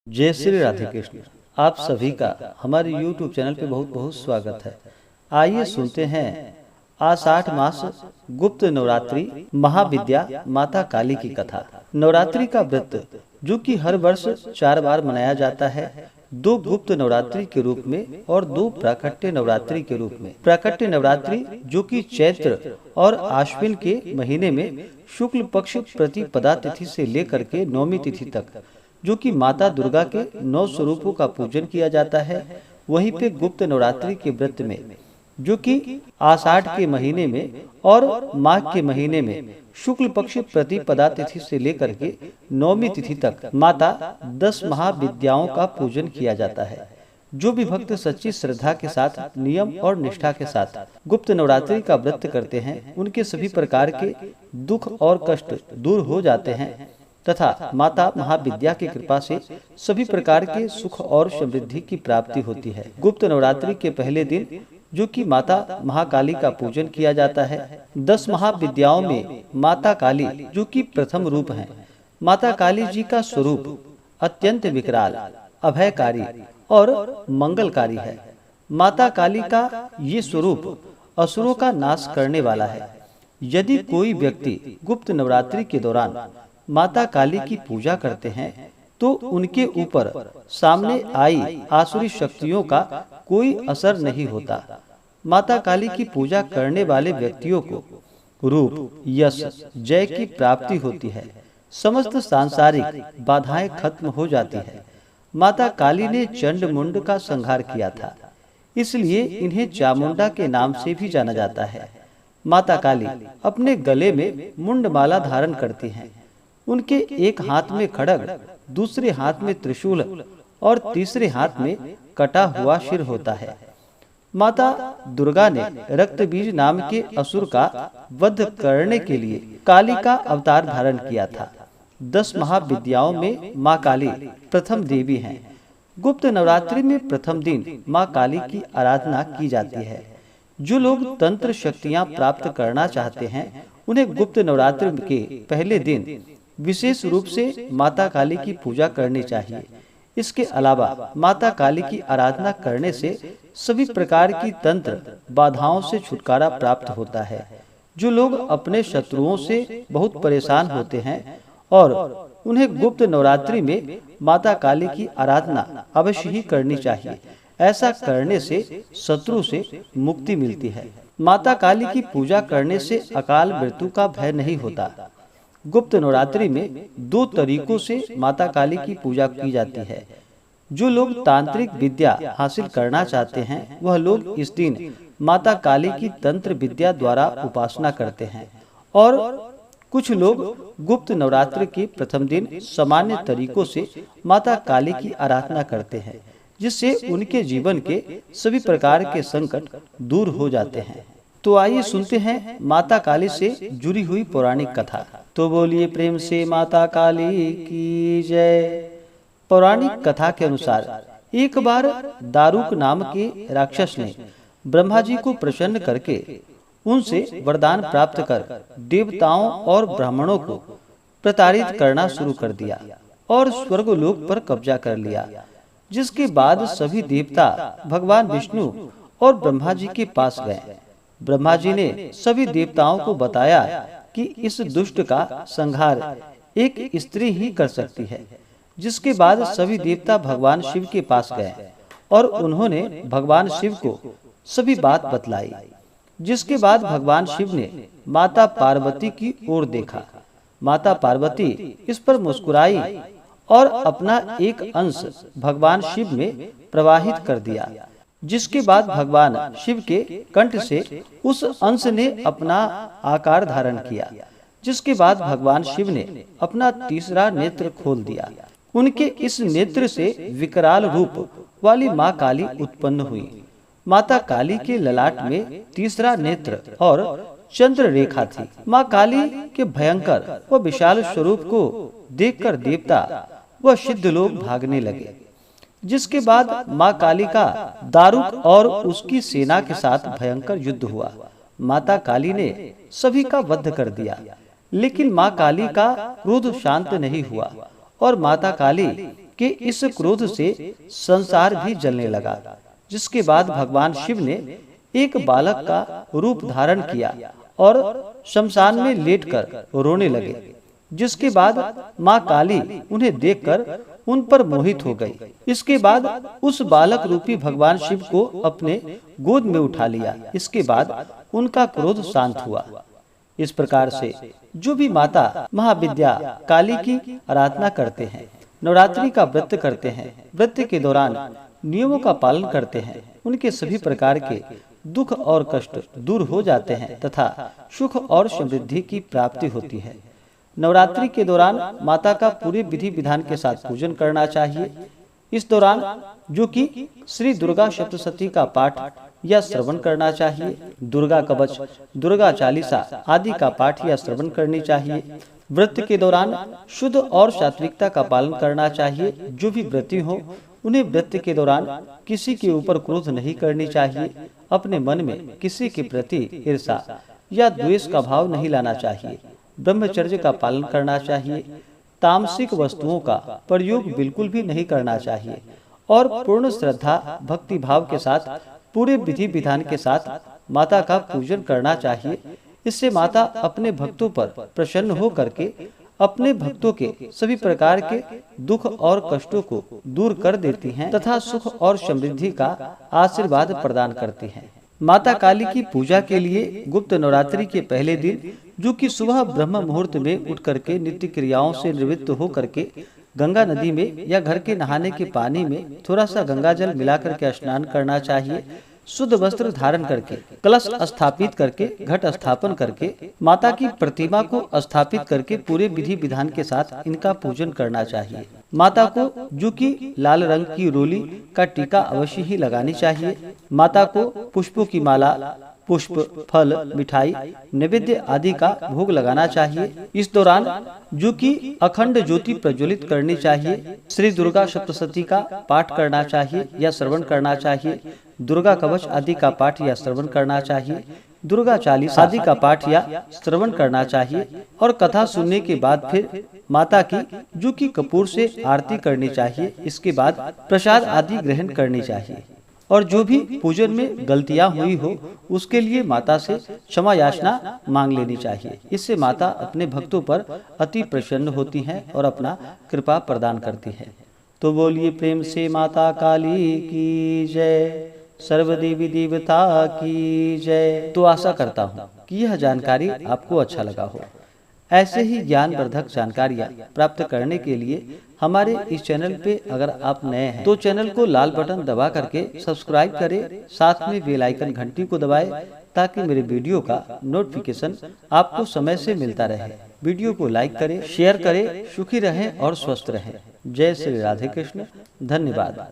जय श्री राधे कृष्ण। आप सभी का हमारे YouTube चैनल पे बहुत बहुत स्वागत है। आइए सुनते हैं आषाढ़ मास गुप्त नवरात्रि महाविद्या माता काली की कथा। नवरात्रि का व्रत जो कि हर वर्ष 4 बार मनाया जाता है, 2 गुप्त नवरात्रि के रूप में और 2 प्राकट्य नवरात्रि के रूप में। प्राकट्य नवरात्रि जो कि चैत्र और आश्विन के महीने में शुक्ल पक्ष प्रतिपदा तिथि से लेकर के नौमी तिथि तक, जो कि माता दुर्गा के 9 स्वरूपों का पूजन किया जाता है। वहीं पे गुप्त नवरात्रि के व्रत में जो कि आषाढ़ के महीने में और माघ के महीने में शुक्ल पक्ष प्रतिपदा तिथि से लेकर के नौमी तिथि तक माता 10 महाविद्याओं का पूजन किया जाता है। जो भी भक्त सच्ची श्रद्धा के साथ, नियम और निष्ठा के साथ गुप्त नवरात्रि का व्रत करते हैं, उनके सभी प्रकार के दुख और कष्ट दूर हो जाते हैं तथा माता महाविद्या की कृपा से सभी प्रकार के सुख और समृद्धि की प्राप्ति होती है। गुप्त नवरात्रि के पहले दिन जो कि माता महाकाली का पूजन किया जाता है। 10 महाविद्याओं में माता काली जो कि प्रथम रूप है। माता काली जी का स्वरूप अत्यंत विकराल, अभयकारी और मंगलकारी है। माता काली का ये स्वरूप असुरों का नाश करने वाला है। यदि कोई व्यक्ति गुप्त नवरात्रि के दौरान माता काली की पूजा करते हैं तो उनके ऊपर सामने आई आसुरी शक्तियों का कोई असर नहीं होता। माता काली की पूजा करने वाले व्यक्तियों को रूप, यश, जय की प्राप्ति होती है। समस्त सांसारिक बाधाएं खत्म हो जाती है। माता काली ने चंड मुंड का संहार किया था, इसलिए इन्हें चामुंडा के नाम से भी जाना जाता है। माता काली अपने गले में मुंडमाला धारण करती हैं। उनके एक हाथ में खड्ग, दूसरे हाथ में त्रिशूल और तीसरे हाथ में कटा हुआ सिर होता है। माता दुर्गा ने रक्तबीज नाम के असुर का वध करने के लिए काली का अवतार धारण किया था। 10 महाविद्याओं में माँ काली प्रथम देवी हैं। गुप्त नवरात्रि में प्रथम दिन माँ काली की आराधना की जाती है। जो लोग तंत्र शक्तियाँ प्राप्त करना चाहते हैं, उन्हें गुप्त नवरात्रि के पहले दिन विशेष रूप से माता काली की पूजा करनी चाहिए। इसके अलावा माता काली की आराधना करने से सभी प्रकार की तंत्र बाधाओं से छुटकारा प्राप्त होता है। जो लोग अपने शत्रुओं से बहुत परेशान होते हैं और उन्हें गुप्त नवरात्रि में माता काली की आराधना अवश्य ही करनी चाहिए। ऐसा करने से शत्रु से मुक्ति मिलती है। माता काली की पूजा करने से अकाल मृत्यु का भय नहीं होता। गुप्त नवरात्रि में 2 तरीकों से माता काली की पूजा की जाती है। जो लोग तांत्रिक विद्या हासिल करना चाहते हैं, वह लोग इस दिन माता काली की तंत्र विद्या द्वारा उपासना करते हैं और कुछ लोग गुप्त नवरात्रि के प्रथम दिन सामान्य तरीकों से माता काली की आराधना करते हैं, जिससे उनके जीवन के सभी प्रकार के संकट दूर हो जाते हैं। तो आइए सुनते हैं माता काली से जुड़ी हुई पौराणिक कथा। तो बोलिए प्रेम से माता काली की जय। पौराणिक कथा के अनुसार एक बार दारुक नाम के राक्षस ने ब्रह्मा जी को प्रसन्न करके उनसे वरदान प्राप्त कर देवताओं और ब्राह्मणों को प्रताड़ित करना शुरू कर दिया और स्वर्गलोक पर कब्जा कर लिया। जिसके बाद सभी देवता भगवान विष्णु और ब्रह्मा जी के पास गए। ब्रह्मा जी ने सभी देवताओं को बताया कि इस दुष्ट का संहार एक स्त्री ही कर सकती है। जिसके बाद सभी देवता भगवान शिव के पास गए और उन्होंने भगवान शिव को सभी बात बतलाई। जिसके बाद भगवान शिव ने माता पार्वती की ओर देखा। माता पार्वती इस पर मुस्कुराई और अपना एक अंश भगवान शिव में प्रवाहित कर दिया। जिसके बाद भगवान शिव के कंठ से उस अंश ने अपना आकार धारण किया। जिसके बाद भगवान शिव ने अपना तीसरा नेत्र खोल दिया। उनके इस नेत्र से विकराल रूप वाली माँ काली उत्पन्न हुई। माता काली के ललाट में तीसरा नेत्र और चंद्र रेखा थी। माँ काली के भयंकर व विशाल स्वरूप को देखकर देवता व सिद्ध लोग भागने लगे। जिसके बाद माँ काली का दारुक और उसकी सेना के साथ भयंकर युद्ध हुआ। माता काली ने सभी का वध कर दिया, लेकिन माँ काली का क्रोध शांत नहीं हुआ और माता काली कि इस क्रोध से संसार भी जलने लगा। जिसके बाद भगवान शिव ने एक बालक का रूप धारण किया और शमशान में लेटकर रोने लगे। जिसके बाद माँ काली उन्हें देखकर उन पर मोहित हो गई। इसके बाद उस बालक रूपी भगवान शिव को अपने गोद में उठा लिया। इसके बाद उनका क्रोध शांत हुआ। इस प्रकार से जो भी माता महाविद्या काली की आराधना करते हैं, नवरात्रि का व्रत करते हैं, व्रत के दौरान नियमों का पालन करते हैं, उनके सभी प्रकार के दुख और कष्ट दूर हो जाते हैं तथा सुख और समृद्धि की प्राप्ति होती है। नवरात्रि के दौरान माता का पूरे विधि विधान के साथ पूजन करना चाहिए। इस दौरान जो कि श्री दुर्गा सप्तशती का पाठ या श्रवण करना चाहिए, दुर्गा कवच, दुर्गा चालीसा आदि का पाठ या श्रवण करनी चाहिए। व्रत के दौरान शुद्ध और सात्विकता का पालन करना चाहिए। जो भी व्रती हो उन्हें व्रत के दौरान किसी के ऊपर क्रोध नहीं करनी चाहिए। अपने मन में किसी के प्रति ईर्षा या द्वेष का भाव नहीं लाना चाहिए। ब्रह्मचर्य का पालन करना चाहिए। तामसिक वस्तुओं का प्रयोग बिल्कुल भी नहीं करना चाहिए और पूर्ण श्रद्धा भक्ति भाव के साथ पूरे विधि विधान के साथ माता का पूजन करना चाहिए। इससे माता अपने भक्तों पर प्रसन्न हो करके अपने भक्तों के सभी प्रकार के दुख और कष्टों को दूर कर देती हैं तथा सुख और समृद्धि का आशीर्वाद प्रदान करती हैं। माता काली की पूजा के लिए गुप्त नवरात्रि के पहले दिन, जो कि सुबह ब्रह्म मुहूर्त में उठ करके नित्य क्रियाओं से निवृत्त हो करके गंगा नदी में या घर के नहाने के पानी में थोड़ा सा गंगा जल मिलाकर के स्नान करना चाहिए। शुद्ध वस्त्र धारण करके कलश स्थापित करके घट स्थापन करके माता की प्रतिमा को स्थापित करके पूरे विधि विधान के साथ इनका पूजन करना चाहिए। माता को जो कि लाल रंग की रोली का टीका अवश्य ही लगानी चाहिए। माता को पुष्पों की माला, पुष्प, फल, मिठाई, नैवेद्य आदि का भोग लगाना चाहिए। इस दौरान जो कि अखंड ज्योति प्रज्वलित करनी चाहिए। श्री दुर्गा सप्तशती का पाठ करना चाहिए या श्रवण करना चाहिए। दुर्गा कवच आदि का पाठ या श्रवण करना चाहिए। दुर्गा चालीसा आदि का पाठ या श्रवण करना चाहिए और कथा सुनने के बाद फिर माता की जो कि कपूर से आरती करनी चाहिए। इसके बाद प्रसाद आदि ग्रहण करनी चाहिए और जो भी पूजन में गलतियां हुई हो उसके लिए माता से क्षमा याचना मांग लेनी चाहिए। इससे माता अपने भक्तों पर अति प्रसन्न होती हैं और अपना कृपा प्रदान करती है। तो बोलिए प्रेम से माता काली की जय, सर्वदेवी देवता की जय। तो आशा करता हूँ कि यह जानकारी आपको अच्छा लगा हो। ऐसे ही ज्ञानवर्धक जानकारियाँ प्राप्त करने के लिए हमारे इस चैनल पे अगर आप नए हैं तो चैनल को लाल बटन दबा करके सब्सक्राइब करें, साथ में बेल आइकन घंटी को दबाएं ताकि मेरे वीडियो का नोटिफिकेशन आपको समय से मिलता रहे। वीडियो को लाइक करें, शेयर करें। सुखी रहें और स्वस्थ रहें। जय श्री राधे कृष्ण। धन्यवाद।